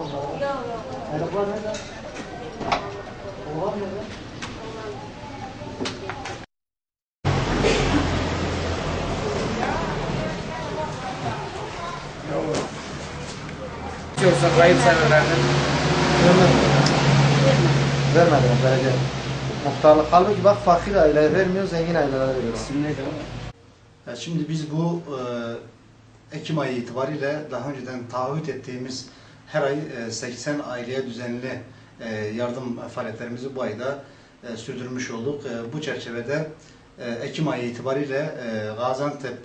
Araba nerede? Oha nerede? İstiyorsan hayırseverlerden Vermedim belediye. Muhtarlık. Halbuki bak fakir aileye vermiyor, zengin ailelere veriyor. isim neydi? Şimdi biz bu Ekim ayı itibariyle daha önceden taahhüt ettiğimiz her ay 80 aileye düzenli yardım faaliyetlerimizi bu ayda sürdürmüş olduk. Bu çerçevede Ekim ayı itibariyle Gaziantep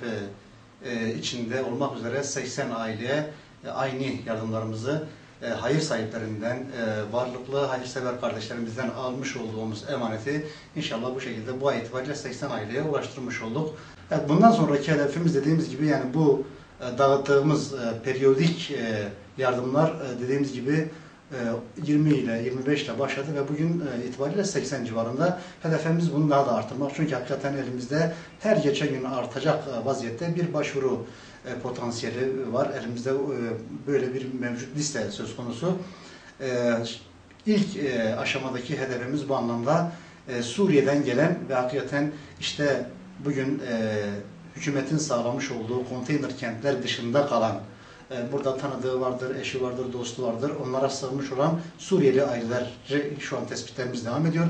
içinde olmak üzere 80 aileye aynı yardımlarımızı hayır sahiplerinden, varlıklı hayırsever kardeşlerimizden almış olduğumuz emaneti inşallah bu şekilde bu ay itibariyle 80 aileye ulaştırmış olduk. Evet, bundan sonraki hedefimiz dediğimiz gibi yani bu dağıttığımız periyodik yardımlar dediğimiz gibi 20 ile 25 ile başladı ve bugün itibariyle 80 civarında. Hedefimiz bunu daha da arttırmak. Çünkü hakikaten elimizde her geçen gün artacak vaziyette bir başvuru potansiyeli var. Elimizde böyle bir mevcut liste söz konusu. İlk aşamadaki hedefimiz bu anlamda Suriye'den gelen ve hakikaten işte bugün hükümetin sağlamış olduğu konteyner kentler dışında kalan, burada tanıdığı vardır, eşi vardır, dostu vardır, onlara sığınmış olan Suriyeli aileler şu an tespitlerimiz devam ediyor.